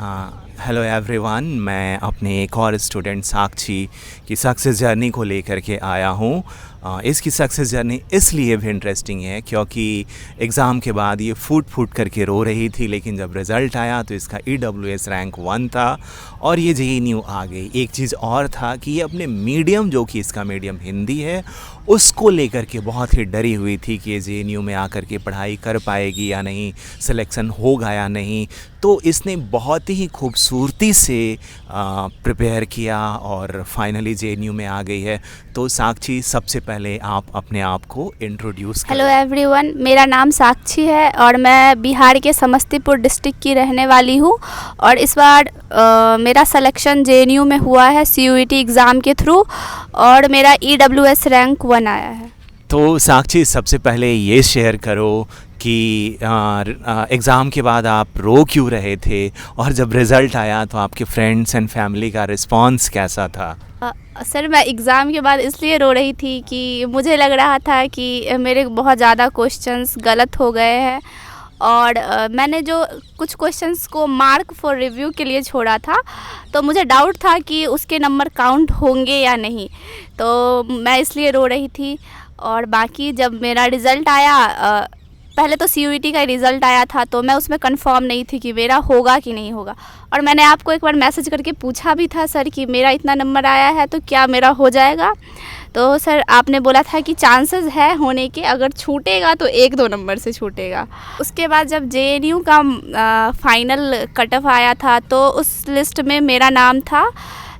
Hello everyone, मैं अपने एक और स्टूडेंट साक्षी की सक्सेस जर्नी को लेकर के आया हूँ। इसकी सक्सेस जर्नी इसलिए भी इंटरेस्टिंग है क्योंकि एग्ज़ाम के बाद ये फूट फूट करके रो रही थी, लेकिन जब रिज़ल्ट आया तो इसका EWS रैंक 1 था और ये JNU आ गई। एक चीज़ और था कि ये अपने मीडियम, जो कि इसका मीडियम हिंदी है, उसको लेकर के बहुत ही डरी हुई थी कि ये JNU में आकर के पढ़ाई कर पाएगी या नहीं, सिलेक्शन होगा या नहीं। तो इसने बहुत ही खूबसूरती से प्रिपेयर किया और फाइनली JNU में आ गई है। तो साक्षी, सबसे पहले आप अपने आप को इंट्रोड्यूस करें। हेलो एवरीवन, मेरा नाम साक्षी है और मैं बिहार के समस्तीपुर डिस्ट्रिक्ट की रहने वाली हूँ। और इस बार मेरा सिलेक्शन JNU में हुआ है CUET एग्ज़ाम के थ्रू और मेरा EWS रैंक 1 आया है। तो साक्षी, सबसे पहले ये शेयर करो कि एग्ज़ाम के बाद आप रो क्यों रहे थे और जब रिज़ल्ट आया तो आपके फ्रेंड्स एंड फैमिली का रिस्पांस कैसा था? सर, मैं एग्ज़ाम के बाद इसलिए रो रही थी कि मुझे लग रहा था कि मेरे बहुत ज़्यादा क्वेश्चंस गलत हो गए हैं और मैंने जो कुछ क्वेश्चंस को मार्क फॉर रिव्यू के लिए छोड़ा था, तो मुझे डाउट था कि उसके नंबर काउंट होंगे या नहीं, तो मैं इसलिए रो रही थी। और बाकी जब मेरा रिज़ल्ट आया, पहले तो CUET का रिज़ल्ट आया था, तो मैं उसमें कंफर्म नहीं थी कि मेरा होगा कि नहीं होगा। और मैंने आपको एक बार मैसेज करके पूछा भी था, सर, कि मेरा इतना नंबर आया है तो क्या मेरा हो जाएगा? तो सर आपने बोला था कि चांसेस है होने के, अगर छूटेगा तो 1-2 नंबर से छूटेगा। उसके बाद जब JNU का फाइनल कट ऑफ आया था तो उस लिस्ट में मेरा नाम था।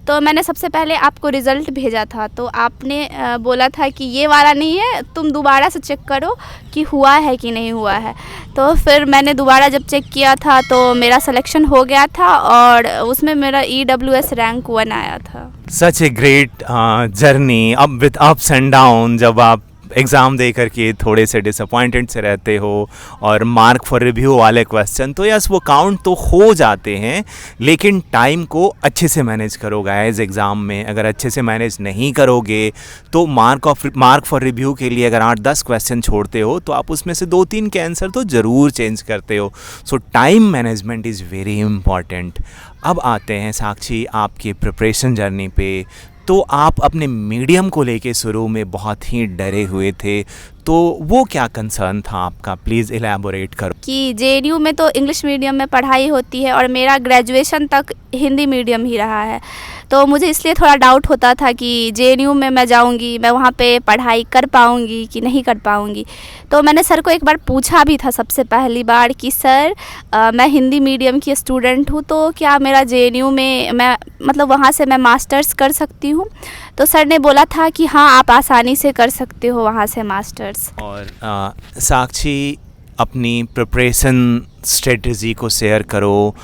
तो मैंने सबसे पहले आपको रिज़ल्ट भेजा था, तो आपने बोला था कि ये वाला नहीं है, तुम दोबारा से चेक करो कि हुआ है कि नहीं हुआ है। तो फिर मैंने दोबारा जब चेक किया था तो मेरा सिलेक्शन हो गया था और उसमें मेरा EWS रैंक 1 आया था। सच ए ग्रेट जर्नी, अब विद अप्स एंड डाउन। जब आप एग्ज़ाम दे करके थोड़े से डिसअपॉइंटेड से रहते हो और मार्क फॉर रिव्यू वाले क्वेश्चन, तो यस वो काउंट तो हो जाते हैं, लेकिन टाइम को अच्छे से मैनेज करो गाइस। एग्ज़ाम में अगर अच्छे से मैनेज नहीं करोगे तो मार्क फॉर रिव्यू के लिए अगर 8-10 क्वेश्चन छोड़ते हो तो आप उसमें से 2-3 के आंसर तो ज़रूर चेंज करते हो। सो time management is very important. अब आते हैं साक्षी आपकी प्रिपरेशन जर्नी पे। तो आप अपने मीडियम को लेके शुरू में बहुत ही डरे हुए थे, तो वो क्या कंसर्न था आपका? प्लीज़ इलैबोरेट करो। कि JNU में तो इंग्लिश मीडियम में पढ़ाई होती है और मेरा ग्रेजुएशन तक हिंदी मीडियम ही रहा है, तो मुझे इसलिए थोड़ा डाउट होता था कि JNU में मैं जाऊंगी, मैं वहाँ पे पढ़ाई कर पाऊंगी कि नहीं कर पाऊंगी। तो मैंने सर को एक बार पूछा भी था सबसे पहली बार कि सर, मैं हिंदी मीडियम की स्टूडेंट हूँ, तो क्या मेरा JNU में मैं मतलब वहाँ से मैं मास्टर्स कर सकती हूँ? तो सर ने बोला था कि हाँ, आप आसानी से कर सकते हो वहाँ से मास्टर्स। और साक्षी, अपनी प्रिपरेशन स्ट्रेटजी को शेयर करो।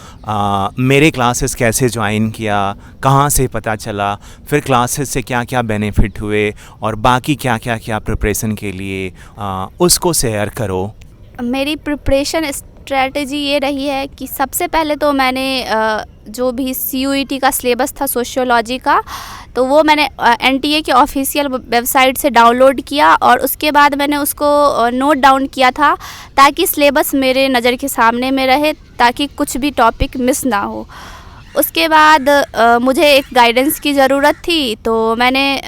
मेरे क्लासेस कैसे ज्वाइन किया, कहाँ से पता चला, फिर क्लासेस से क्या क्या बेनिफिट हुए और बाकी क्या क्या क्या प्रिपरेशन के लिए, उसको शेयर करो। मेरी प्रिपरेशन स्ट्रैटेजी ये रही है कि सबसे पहले तो मैंने जो भी CUET का सिलेबस था सोशियोलॉजी का, तो वो मैंने NTA के ऑफिशियल वेबसाइट से डाउनलोड किया और उसके बाद मैंने उसको नोट डाउन किया था ताकि सिलेबस मेरे नज़र के सामने में रहे, ताकि कुछ भी टॉपिक मिस ना हो। उसके बाद मुझे एक गाइडेंस की ज़रूरत थी, तो मैंने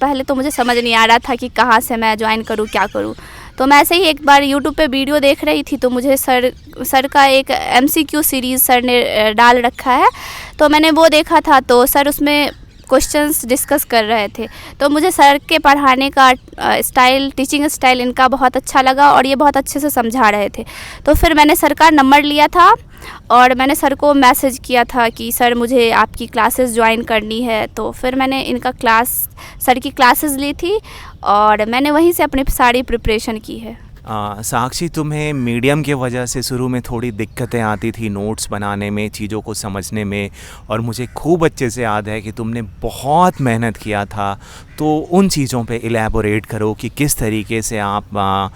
पहले तो मुझे समझ नहीं आ रहा था कि कहाँ से मैं ज्वाइन करूँ, क्या करूँ। तो मैं ऐसे ही एक बार YouTube पे वीडियो देख रही थी, तो मुझे सर का एक MCQ सीरीज़ सर ने डाल रखा है, तो मैंने वो देखा था। तो सर उसमें क्वेश्चंस डिस्कस कर रहे थे, तो मुझे सर के पढ़ाने का स्टाइल, टीचिंग स्टाइल इनका बहुत अच्छा लगा और ये बहुत अच्छे से समझा रहे थे। तो फिर मैंने सर का नंबर लिया था और मैंने सर को मैसेज किया था कि सर, मुझे आपकी क्लासेस ज्वाइन करनी है। तो फिर मैंने सर की क्लासेस ली थी और मैंने वहीं से अपनी सारी प्रिपरेशन की है। साक्षी, तुम्हें मीडियम के वजह से शुरू में थोड़ी दिक्कतें आती थी नोट्स बनाने में, चीज़ों को समझने में, और मुझे खूब अच्छे से याद है कि तुमने बहुत मेहनत किया था। तो उन चीज़ों पे इलैबोरेट करो कि किस तरीके से आप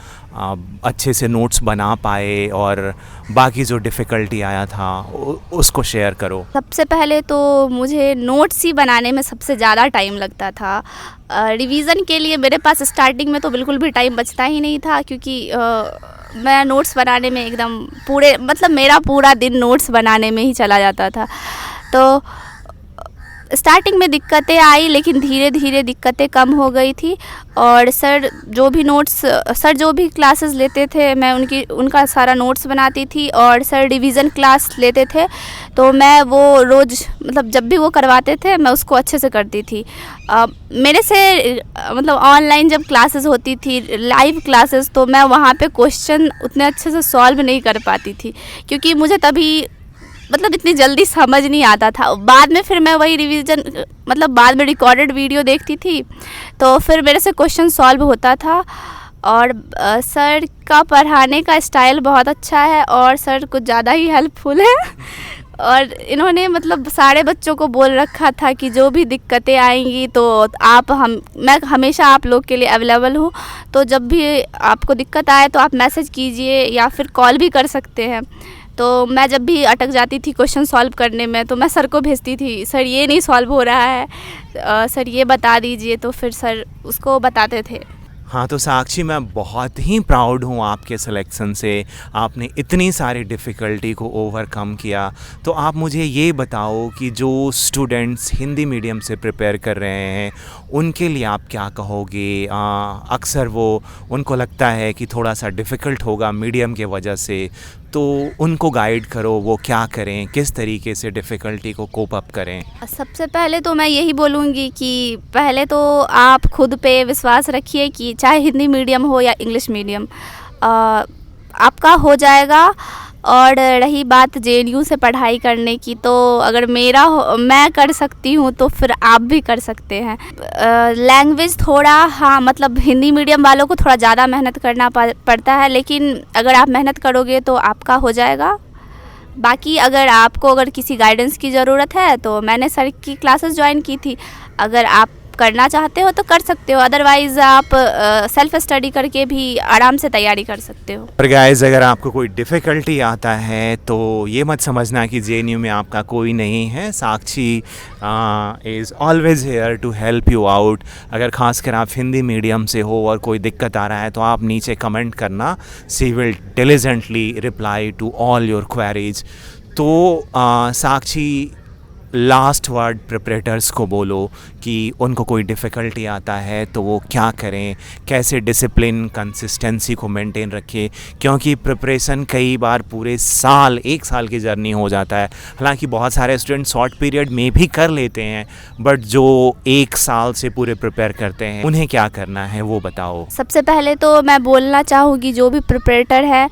अच्छे से नोट्स बना पाए और बाकी जो डिफ़िकल्टी आया था उसको शेयर करो। सबसे पहले तो मुझे नोट्स ही बनाने में सबसे ज़्यादा टाइम लगता था। रिवीज़न के लिए मेरे पास स्टार्टिंग में तो बिल्कुल भी टाइम बचता ही नहीं था, क्योंकि मैं नोट्स बनाने में एकदम पूरे मतलब मेरा पूरा दिन नोट्स बनाने में ही चला जाता था। तो स्टार्टिंग में दिक्कतें आई, लेकिन धीरे धीरे दिक्कतें कम हो गई थी। और सर जो भी क्लासेस लेते थे मैं उनका सारा नोट्स बनाती थी। और सर रिवीजन क्लास लेते थे तो मैं वो रोज़ मतलब जब भी वो करवाते थे मैं उसको अच्छे से करती थी। मेरे से मतलब ऑनलाइन जब क्लासेस होती थी, लाइव क्लासेस, तो मैं वहाँ पे क्वेश्चन उतने अच्छे से सॉल्व नहीं कर पाती थी, क्योंकि मुझे तभी मतलब इतनी जल्दी समझ नहीं आता था। बाद में फिर मैं वही रिवीजन मतलब बाद में रिकॉर्डेड वीडियो देखती थी तो फिर मेरे से क्वेश्चन सॉल्व होता था। और सर का पढ़ाने का स्टाइल बहुत अच्छा है और सर कुछ ज़्यादा ही हेल्पफुल है। और इन्होंने मतलब सारे बच्चों को बोल रखा था कि जो भी दिक्कतें आएंगी तो मैं हमेशा आप लोग के लिए अवेलेबल हूँ, तो जब भी आपको दिक्कत आए तो आप मैसेज कीजिए या फिर कॉल भी कर सकते हैं। तो मैं जब भी अटक जाती थी क्वेश्चन सॉल्व करने में तो मैं सर को भेजती थी, सर ये नहीं सॉल्व हो रहा है, सर ये बता दीजिए, तो फिर सर उसको बताते थे। हाँ, तो साक्षी मैं बहुत ही प्राउड हूँ आपके सिलेक्शन से। आपने इतनी सारी डिफ़िकल्टी को ओवरकम किया। तो आप मुझे ये बताओ कि जो स्टूडेंट्स हिंदी मीडियम से प्रिपेयर कर रहे हैं उनके लिए आप क्या कहोगे? अक्सर उनको लगता है कि थोड़ा सा डिफ़िकल्ट होगा मीडियम के वजह से, तो उनको गाइड करो, वो क्या करें, किस तरीके से डिफ़िकल्टी को कोप अप करें? सबसे पहले तो मैं यही बोलूँगी कि पहले तो आप खुद पे विश्वास रखिए कि चाहे हिंदी मीडियम हो या इंग्लिश मीडियम, आपका हो जाएगा। और रही बात जेएनयू से पढ़ाई करने की, तो अगर मैं कर सकती हूँ तो फिर आप भी कर सकते हैं। लैंग्वेज थोड़ा मतलब हिंदी मीडियम वालों को थोड़ा ज़्यादा मेहनत करना पड़ता है, लेकिन अगर आप मेहनत करोगे तो आपका हो जाएगा। बाकी अगर किसी गाइडेंस की ज़रूरत है तो मैंने सर की क्लासेस ज्वाइन की थी, अगर आप करना चाहते हो तो कर सकते हो, अदरवाइज़ आप सेल्फ स्टडी करके भी आराम से तैयारी कर सकते हो। पर गाइस, अगर आपको कोई डिफ़िकल्टी आता है तो ये मत समझना कि जेएनयू में आपका कोई नहीं है। Sakshi is always here to help you out. अगर खासकर आप हिंदी मीडियम से हो और कोई दिक्कत आ रहा है तो आप नीचे कमेंट करना, she will diligently reply to all your queries. तो साक्षी, लास्ट वर्ड प्रिपरेटर्स को बोलो कि उनको कोई डिफ़िकल्टी आता है तो वो क्या करें, कैसे डिसिप्लिन कंसिस्टेंसी को मेंटेन रखें, क्योंकि प्रिपरेशन कई बार पूरे एक साल की जर्नी हो जाता है। हालांकि बहुत सारे स्टूडेंट शॉर्ट पीरियड में भी कर लेते हैं, बट जो 1 साल से पूरे प्रिपेयर करते हैं उन्हें क्या करना है वो बताओ। सबसे पहले तो मैं बोलना चाहूँगी जो भी प्रिपरेटर है,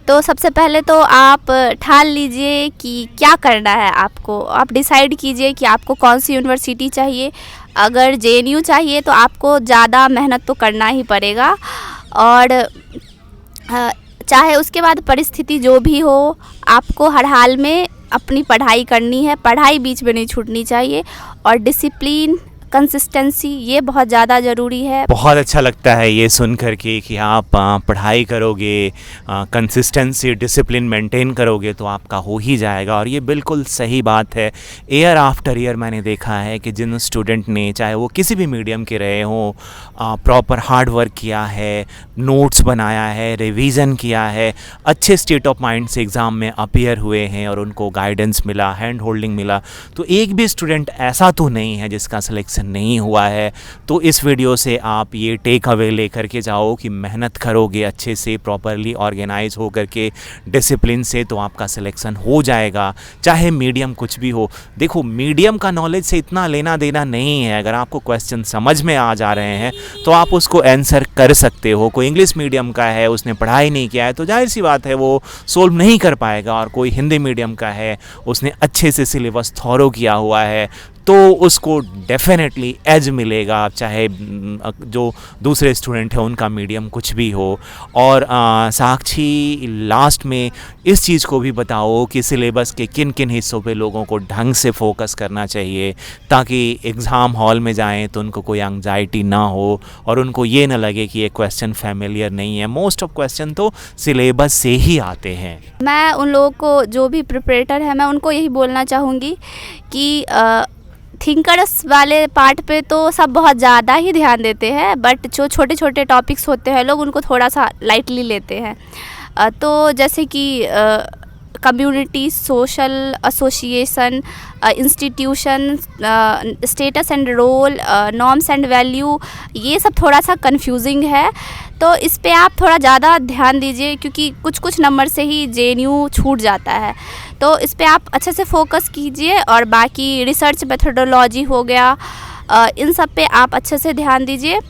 तो सबसे पहले तो आप ठान लीजिए कि क्या करना है आपको। आप डिसाइड कीजिए कि आपको कौन सी यूनिवर्सिटी चाहिए। अगर जेएनयू चाहिए तो आपको ज़्यादा मेहनत तो करना ही पड़ेगा, और चाहे उसके बाद परिस्थिति जो भी हो, आपको हर हाल में अपनी पढ़ाई करनी है, पढ़ाई बीच में नहीं छूटनी चाहिए। और डिसिप्लिन, कंसिस्टेंसी, ये बहुत ज़्यादा ज़रूरी है। बहुत अच्छा लगता है ये सुन कर के कि आप पढ़ाई करोगे, कंसिस्टेंसी, डिसिप्लिन मेंटेन करोगे तो आपका हो ही जाएगा। और ये बिल्कुल सही बात है। ईयर आफ्टर ईयर मैंने देखा है कि जिन स्टूडेंट ने, चाहे वो किसी भी मीडियम के रहे हों, प्रॉपर हार्ड वर्क किया है, नोट्स बनाया है, रिवीजन किया है, अच्छे स्टेट ऑफ माइंड से एग्ज़ाम में अपीयर हुए हैं और उनको गाइडेंस मिला, हैंड होल्डिंग मिला, तो एक भी स्टूडेंट ऐसा तो नहीं है जिसका सिलेक्शन नहीं हुआ है। तो इस वीडियो से आप ये टेक अवे लेकर के जाओ कि मेहनत करोगे अच्छे से, प्रॉपरली ऑर्गेनाइज हो करके, डिसिप्लिन से, तो आपका सिलेक्शन हो जाएगा, चाहे मीडियम कुछ भी हो। देखो, मीडियम का नॉलेज से इतना लेना देना नहीं है। अगर आपको क्वेश्चन समझ में आ जा रहे हैं तो आप उसको आंसर कर सकते हो। कोई इंग्लिश मीडियम का है, उसने पढ़ाई नहीं किया है, तो जाहिर सी बात है वो सोल्व नहीं कर पाएगा। और कोई हिंदी मीडियम का है, उसने अच्छे से सिलेबस थॉरो किया हुआ है, तो उसको डेफिनेटली एज मिलेगा, चाहे जो दूसरे स्टूडेंट हैं उनका मीडियम कुछ भी हो। और साक्षी, लास्ट में इस चीज़ को भी बताओ कि सिलेबस के किन किन हिस्सों पे लोगों को ढंग से फोकस करना चाहिए, ताकि एग्ज़ाम हॉल में जाएं तो उनको कोई एंग्जाइटी ना हो और उनको ये ना लगे कि ये क्वेश्चन फैमिलियर नहीं है। मोस्ट ऑफ क्वेश्चन तो सिलेबस से ही आते हैं। मैं उन लोगों को, जो भी प्रिपरेटर है, मैं उनको यही बोलना चाहूँगी कि थिंकर्स वाले पार्ट पे तो सब बहुत ज़्यादा ही ध्यान देते हैं, बट जो छोटे छोटे टॉपिक्स होते हैं लोग उनको थोड़ा सा लाइटली लेते हैं। तो जैसे कि community, social association, institution, status and role, norms and value, ये सब थोड़ा सा कंफ्यूजिंग है, तो इस पे आप थोड़ा ज़्यादा ध्यान दीजिए क्योंकि कुछ नंबर से ही JNU छूट जाता है। तो इस पे आप अच्छे से फोकस कीजिए और बाकी रिसर्च मेथोडोलॉजी हो गया, इन सब पे आप अच्छे से ध्यान दीजिए,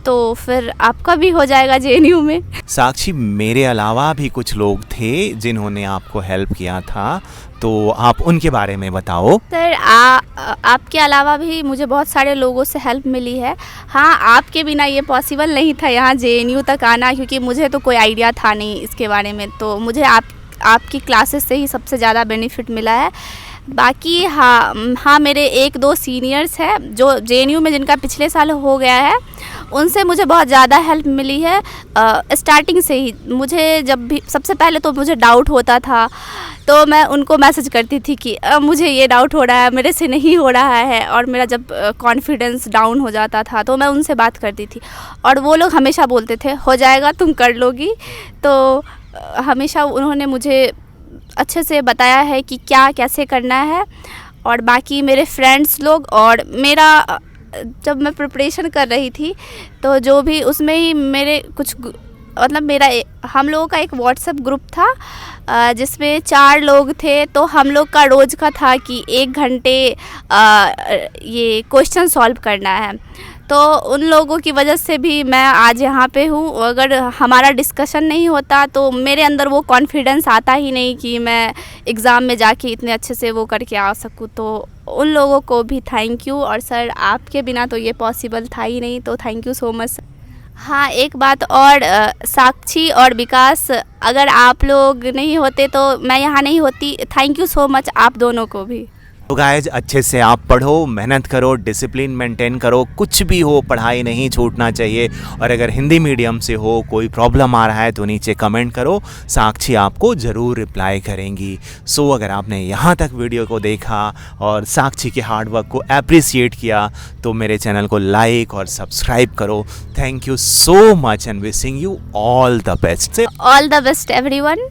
तो फिर आपका भी हो जाएगा JNU में। साक्षी, मेरे अलावा भी कुछ लोग थे जिन्होंने आपको हेल्प किया था, तो आप उनके बारे में बताओ। सर, आपके अलावा भी मुझे बहुत सारे लोगों से हेल्प मिली है। हाँ, आपके बिना ये पॉसिबल नहीं था यहाँ JNU तक आना, क्योंकि मुझे तो कोई आइडिया था नहीं इसके बारे में, तो मुझे आपकी क्लासेस से ही सबसे ज़्यादा बेनिफिट मिला है। बाकी हाँ, मेरे 1-2 सीनियर्स हैं जो JNU में जिनका पिछले साल हो गया है, उनसे मुझे बहुत ज़्यादा हेल्प मिली है। स्टार्टिंग से ही मुझे जब भी सबसे पहले तो मुझे डाउट होता था, तो मैं उनको मैसेज करती थी कि मुझे ये डाउट हो रहा है, मेरे से नहीं हो रहा है, और मेरा जब कॉन्फिडेंस डाउन हो जाता था तो मैं उनसे बात करती थी और वो लोग हमेशा बोलते थे हो जाएगा, तुम कर लोगी। तो हमेशा उन्होंने मुझे अच्छे से बताया है कि क्या कैसे करना है। और बाकी मेरे फ्रेंड्स लोग और मेरा, जब मैं प्रिपरेशन कर रही थी तो जो भी उसमें ही मेरे कुछ, मतलब हम लोगों का एक व्हाट्सएप ग्रुप था जिसमें 4 लोग थे, तो हम लोग का रोज़ का था कि 1 घंटे ये क्वेश्चन सॉल्व करना है। तो उन लोगों की वजह से भी मैं आज यहाँ पे हूँ। अगर हमारा डिस्कशन नहीं होता तो मेरे अंदर वो कॉन्फिडेंस आता ही नहीं कि मैं एग्ज़ाम में जाके इतने अच्छे से वो करके आ सकूँ। तो उन लोगों को भी थैंक यू, और सर आपके बिना तो ये पॉसिबल था ही नहीं, तो थैंक यू सो मच। हाँ, एक बात और, साक्षी और विकास, अगर आप लोग नहीं होते तो मैं यहाँ नहीं होती। थैंक यू सो मच आप दोनों को भी। तो गाइज, अच्छे से आप पढ़ो, मेहनत करो, डिसिप्लिन मेंटेन करो, कुछ भी हो पढ़ाई नहीं छूटना चाहिए। और अगर हिंदी मीडियम से हो, कोई प्रॉब्लम आ रहा है तो नीचे कमेंट करो, साक्षी आपको ज़रूर रिप्लाई करेंगी। सो अगर आपने यहाँ तक वीडियो को देखा और साक्षी के हार्डवर्क को अप्रिसिएट किया तो मेरे चैनल को लाइक और सब्सक्राइब करो। Thank you so much and wishing you all the best. All the best everyone.